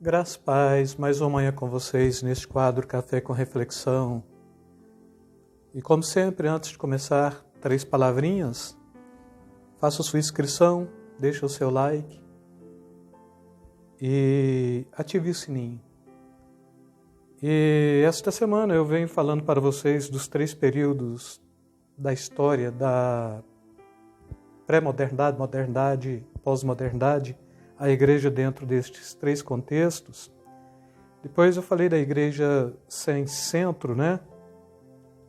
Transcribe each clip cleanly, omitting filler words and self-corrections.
Graças e paz, mais uma manhã com vocês neste quadro Café com Reflexão. E como sempre, antes de começar, 3 palavrinhas. Faça sua inscrição, deixe o seu like e ative o sininho. E esta semana eu venho falando para vocês dos 3 períodos da história da pré-modernidade, modernidade, pós-modernidade, a igreja dentro destes 3 contextos. Depois eu falei da igreja sem centro, né?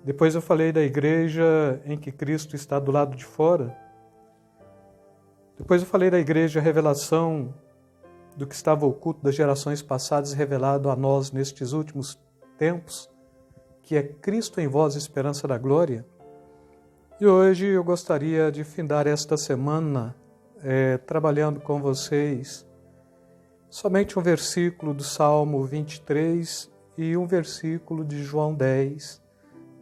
Depois eu falei da igreja em que Cristo está do lado de fora. Depois eu falei da igreja revelação do que estava oculto das gerações passadas, revelado a nós nestes últimos tempos, que é Cristo em vós, esperança da glória. E hoje eu gostaria de findar esta semana trabalhando com vocês somente um versículo do Salmo 23 e um versículo de João 10.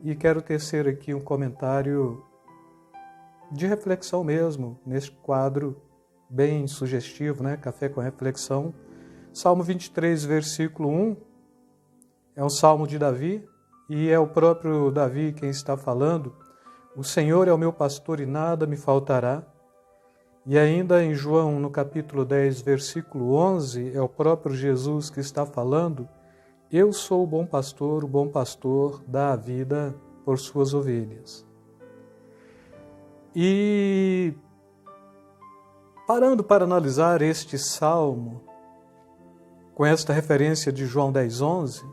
E quero tecer aqui um comentário de reflexão mesmo, neste quadro bem sugestivo, né? Café com Reflexão. Salmo 23, versículo 1, é um salmo de Davi, e é o próprio Davi quem está falando. O Senhor é o meu pastor e nada me faltará. E ainda em João, no capítulo 10, versículo 11, é o próprio Jesus que está falando. Eu sou o bom pastor dá a vida por suas ovelhas. E parando para analisar este salmo, com esta referência de João 10, 11,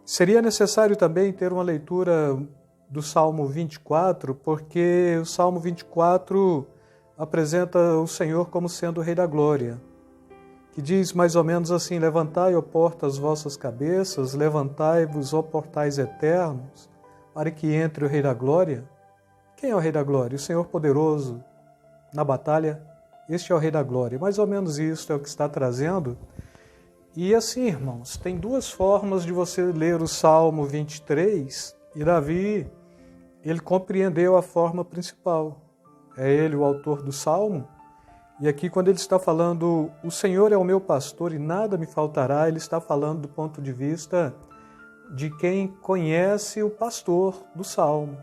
seria necessário também ter uma leitura do Salmo 24, porque o Salmo 24 apresenta o Senhor como sendo o Rei da Glória, que diz mais ou menos assim: levantai, ó portas, as vossas cabeças, levantai-vos, ó portais eternos, para que entre o Rei da Glória. Quem é o Rei da Glória? O Senhor poderoso na batalha, este é o Rei da Glória. Mais ou menos isso é o que está trazendo. E assim, irmãos, tem 2 formas de você ler o Salmo 23, e Davi, ele compreendeu a forma principal. É ele o autor do Salmo, e aqui quando ele está falando, o Senhor é o meu pastor e nada me faltará, ele está falando do ponto de vista de quem conhece o pastor do Salmo.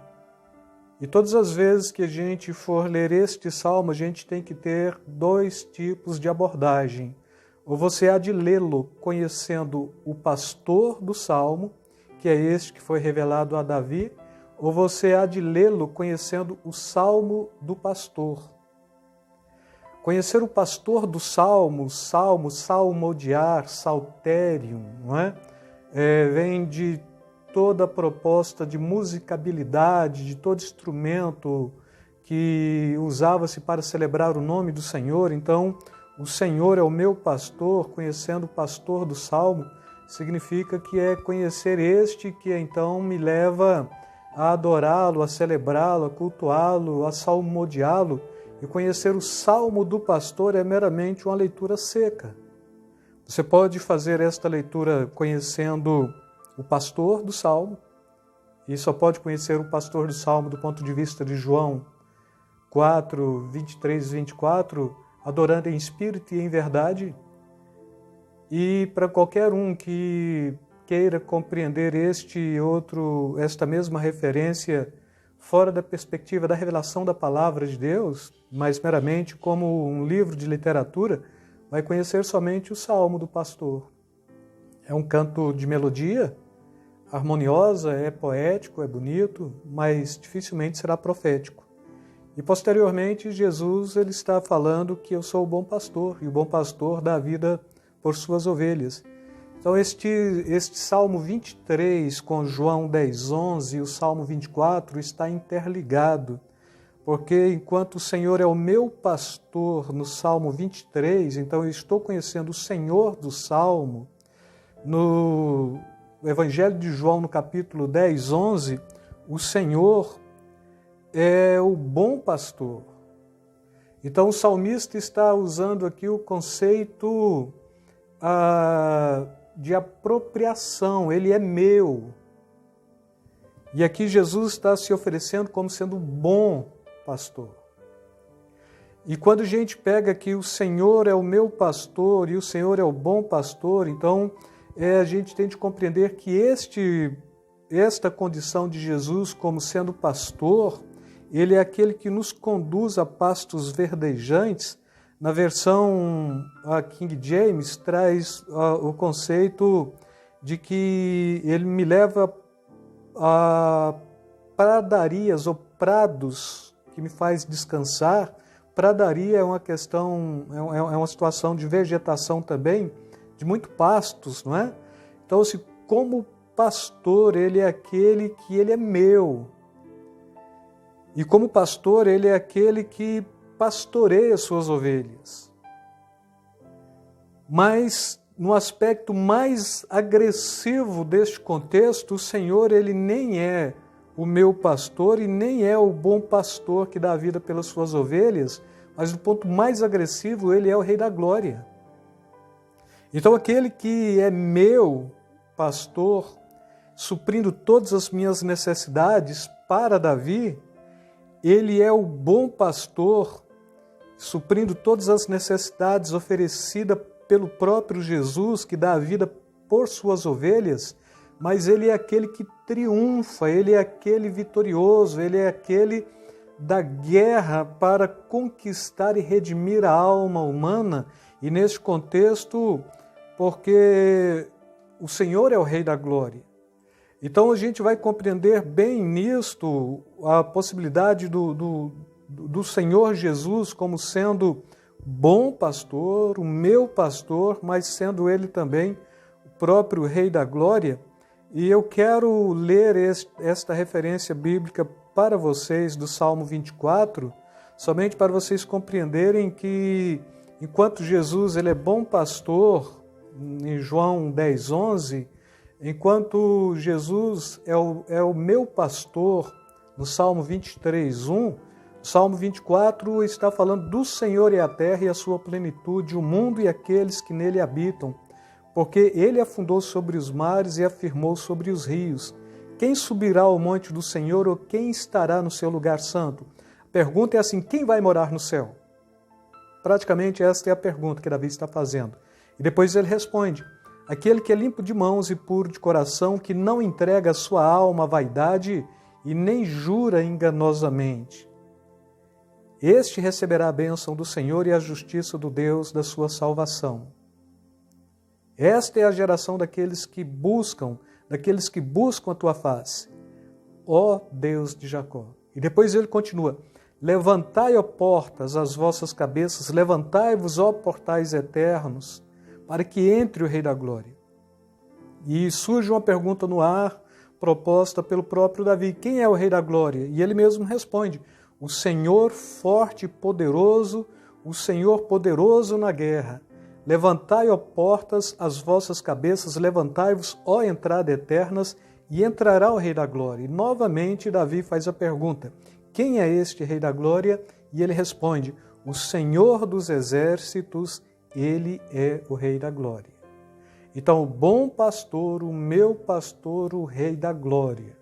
E todas as vezes que a gente for ler este Salmo, a gente tem que ter 2 tipos de abordagem. Ou você há de lê-lo conhecendo o pastor do Salmo, que é este que foi revelado a Davi, ou você há de lê-lo conhecendo o Salmo do pastor. Conhecer o pastor do Salmo, salmodiar, salterium, não é? Vem de toda a proposta de musicabilidade, de todo instrumento que usava-se para celebrar o nome do Senhor. Então, o Senhor é o meu pastor, conhecendo o pastor do Salmo, significa que é conhecer este que então me leva a adorá-lo, a celebrá-lo, a cultuá-lo, a salmodiá-lo. E conhecer o Salmo do pastor é meramente uma leitura seca. Você pode fazer esta leitura conhecendo o pastor do Salmo, e só pode conhecer o pastor do Salmo do ponto de vista de João 4, 23 e 24, adorando em espírito e em verdade. E para qualquer um que queira compreender esta mesma referência fora da perspectiva da revelação da palavra de Deus, mas meramente como um livro de literatura, vai conhecer somente o Salmo do pastor. É um canto de melodia harmoniosa, é poético, é bonito, mas dificilmente será profético. E posteriormente Jesus ele está falando que eu sou o bom pastor, e o bom pastor dá a vida por suas ovelhas. Então este Salmo 23 com João 10, 11 e o Salmo 24 está interligado, porque enquanto o Senhor é o meu pastor no Salmo 23, então eu estou conhecendo o Senhor do Salmo. No Evangelho de João, no capítulo 10, 11, o Senhor é o bom pastor. Então o salmista está usando aqui o conceito de apropriação, ele é meu. E aqui Jesus está se oferecendo como sendo um bom pastor. E quando a gente pega que o Senhor é o meu pastor e o Senhor é o bom pastor, então a gente tem de compreender que esta condição de Jesus como sendo pastor, ele é aquele que nos conduz a pastos verdejantes. Na versão King James traz o conceito de que ele me leva a pradarias ou prados que me faz descansar. Pradaria é uma questão, é uma situação de vegetação também, de muito pastos, não é? Então, assim, como pastor, ele é aquele que ele é meu. E como pastor, ele é aquele que pastoreia suas ovelhas. Mas, no aspecto mais agressivo deste contexto, o Senhor, ele nem é o meu pastor e nem é o bom pastor que dá a vida pelas suas ovelhas, mas no ponto mais agressivo, ele é o Rei da Glória. Então, aquele que é meu pastor, suprindo todas as minhas necessidades para Davi, ele é o bom pastor, suprindo todas as necessidades oferecidas pelo próprio Jesus, que dá a vida por suas ovelhas, mas ele é aquele que triunfa, ele é aquele vitorioso, ele é aquele da guerra para conquistar e redimir a alma humana. E neste contexto, porque o Senhor é o Rei da Glória. Então a gente vai compreender bem nisto a possibilidade do Senhor Jesus como sendo bom pastor, o meu pastor, mas sendo ele também o próprio Rei da Glória. E eu quero ler esta referência bíblica para vocês do Salmo 24, somente para vocês compreenderem que enquanto Jesus ele é bom pastor, em João 10:11, enquanto Jesus é o meu pastor, no Salmo 23:1, o Salmo 24 está falando do Senhor e a terra e a sua plenitude, o mundo e aqueles que nele habitam, porque ele afundou sobre os mares e afirmou sobre os rios. Quem subirá ao monte do Senhor ou quem estará no seu lugar santo? A pergunta é assim, quem vai morar no céu? Praticamente esta é a pergunta que Davi está fazendo. E depois ele responde, aquele que é limpo de mãos e puro de coração, que não entrega a sua alma à vaidade e nem jura enganosamente. Este receberá a bênção do Senhor e a justiça do Deus da sua salvação. Esta é a geração daqueles que buscam a tua face, ó Deus de Jacó. E depois ele continua, levantai, ó portas, as vossas cabeças, levantai-vos, ó portais eternos, para que entre o Rei da Glória. E surge uma pergunta no ar, proposta pelo próprio Davi, quem é o Rei da Glória? E ele mesmo responde, o Senhor forte e poderoso, o Senhor poderoso na guerra. Levantai, ó portas, as vossas cabeças, levantai-vos, ó entrada eternas, e entrará o Rei da Glória. E novamente Davi faz a pergunta, quem é este Rei da Glória? E ele responde, o Senhor dos exércitos, ele é o Rei da Glória. Então, o bom pastor, o meu pastor, o Rei da Glória.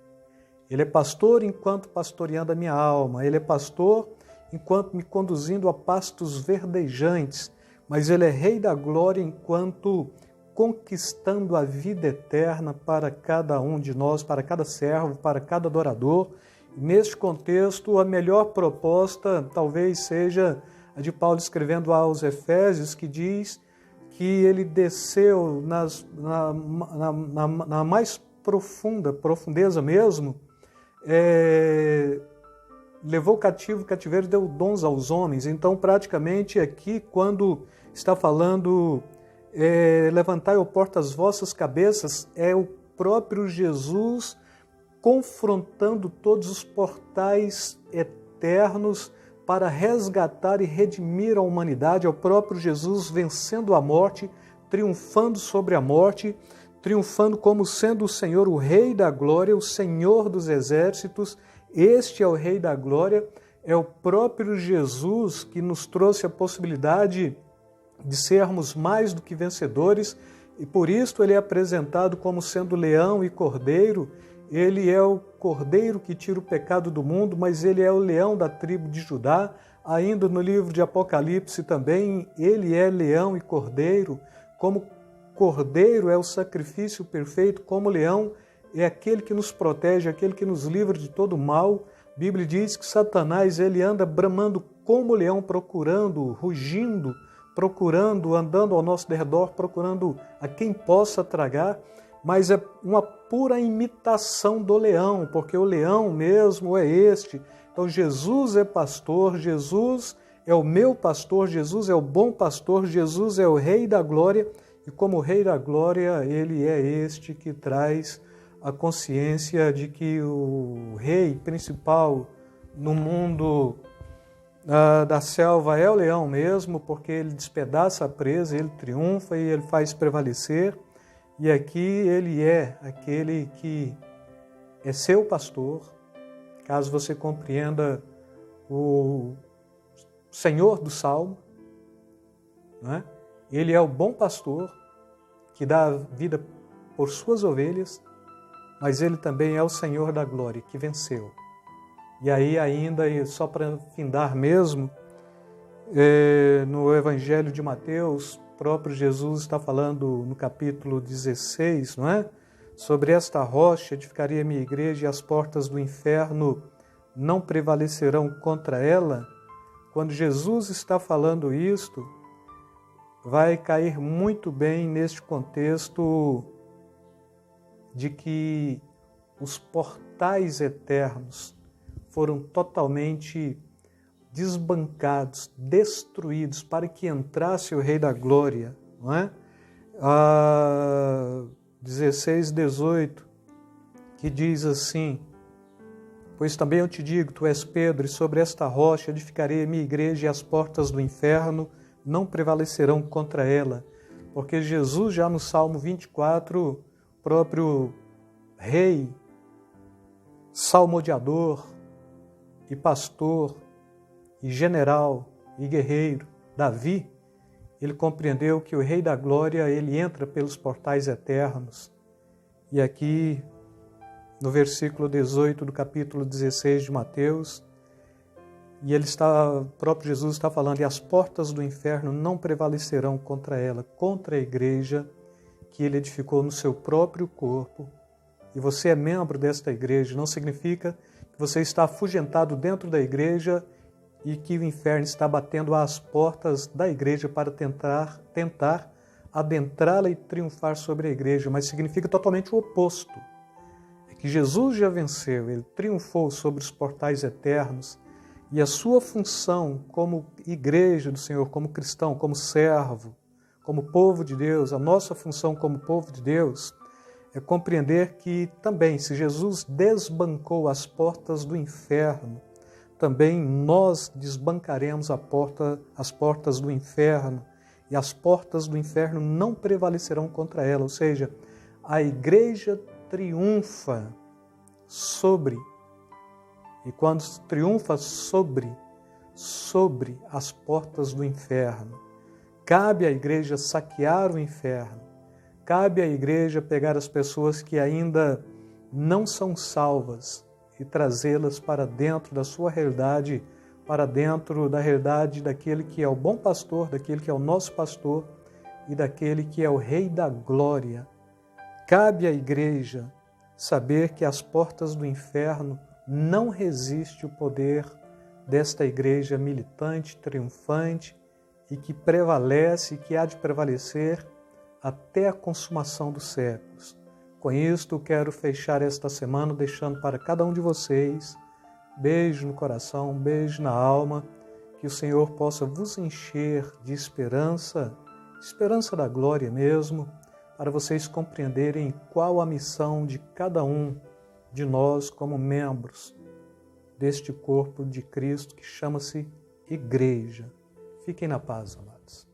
Ele é pastor enquanto pastoreando a minha alma, ele é pastor enquanto me conduzindo a pastos verdejantes, mas ele é Rei da Glória enquanto conquistando a vida eterna para cada um de nós, para cada servo, para cada adorador. E neste contexto, a melhor proposta talvez seja a de Paulo escrevendo aos Efésios, que diz que ele desceu na mais profundeza mesmo, levou o cativeiro e deu dons aos homens. Então, praticamente aqui, quando está falando levantai, ó portas, as vossas cabeças, é o próprio Jesus confrontando todos os portais eternos para resgatar e redimir a humanidade, é o próprio Jesus vencendo a morte, triunfando sobre a morte, triunfando como sendo o Senhor, o Rei da Glória, o Senhor dos exércitos. Este é o Rei da Glória, é o próprio Jesus que nos trouxe a possibilidade de sermos mais do que vencedores, e por isso ele é apresentado como sendo leão e cordeiro. Ele é o cordeiro que tira o pecado do mundo, mas ele é o leão da tribo de Judá, Ainda no livro de Apocalipse também, ele é leão e cordeiro, como cordeiro é o sacrifício perfeito, como leão é aquele que nos protege, aquele que nos livra de todo mal. A Bíblia diz que Satanás ele anda bramando como leão, procurando, rugindo, procurando, andando ao nosso redor, procurando a quem possa tragar, mas é uma pura imitação do leão, porque o leão mesmo é este. Então Jesus é pastor, Jesus é o meu pastor, Jesus é o bom pastor, Jesus é o Rei da Glória, e como Rei da Glória, ele é este que traz a consciência de que o rei principal no mundo da selva é o leão mesmo, porque ele despedaça a presa, ele triunfa e ele faz prevalecer. E aqui ele é aquele que é seu pastor, caso você compreenda o Senhor do Salmo, né? Ele é o bom pastor que dá a vida por suas ovelhas, mas ele também é o Senhor da glória que venceu. E aí ainda, só para findar mesmo, no Evangelho de Mateus, o próprio Jesus está falando no capítulo 16, não é? Sobre esta rocha edificaria minha igreja e as portas do inferno não prevalecerão contra ela. Quando Jesus está falando isto, vai cair muito bem neste contexto de que os portais eternos foram totalmente desbancados, destruídos, para que entrasse o Rei da Glória, não é? 16, 18, que diz assim: pois também eu te digo, tu és Pedro, e sobre esta rocha edificarei a minha igreja, e as portas do inferno não prevalecerão contra ela. Porque Jesus, já no Salmo 24, próprio rei, salmodiador e pastor e general e guerreiro, Davi, ele compreendeu que o Rei da Glória, ele entra pelos portais eternos. E aqui, no versículo 18 do capítulo 16 de Mateus, e o próprio Jesus está falando, e as portas do inferno não prevalecerão contra ela, contra a igreja que ele edificou no seu próprio corpo. E você é membro desta igreja, não significa que você está afugentado dentro da igreja e que o inferno está batendo às portas da igreja para tentar adentrá-la e triunfar sobre a igreja, mas significa totalmente o oposto. É que Jesus já venceu, ele triunfou sobre os portais eternos, e a sua função como igreja do Senhor, como cristão, como servo, como povo de Deus, a nossa função como povo de Deus é compreender que também, se Jesus desbancou as portas do inferno, também nós desbancaremos as portas do inferno, e as portas do inferno não prevalecerão contra ela. Ou seja, a igreja triunfa sobre, e quando triunfa sobre as portas do inferno, cabe à igreja saquear o inferno, cabe à igreja pegar as pessoas que ainda não são salvas e trazê-las para dentro da sua realidade, para dentro da realidade daquele que é o bom pastor, daquele que é o nosso pastor e daquele que é o Rei da Glória. Cabe à igreja saber que as portas do inferno não resistem o poder desta igreja militante, triunfante e que prevalece e que há de prevalecer até a consumação dos séculos. Com isto, quero fechar esta semana deixando para cada um de vocês beijo no coração, beijo na alma, que o Senhor possa vos encher de esperança, esperança da glória mesmo, para vocês compreenderem qual a missão de cada um de nós como membros deste corpo de Cristo que chama-se Igreja. Fiquem na paz, amados.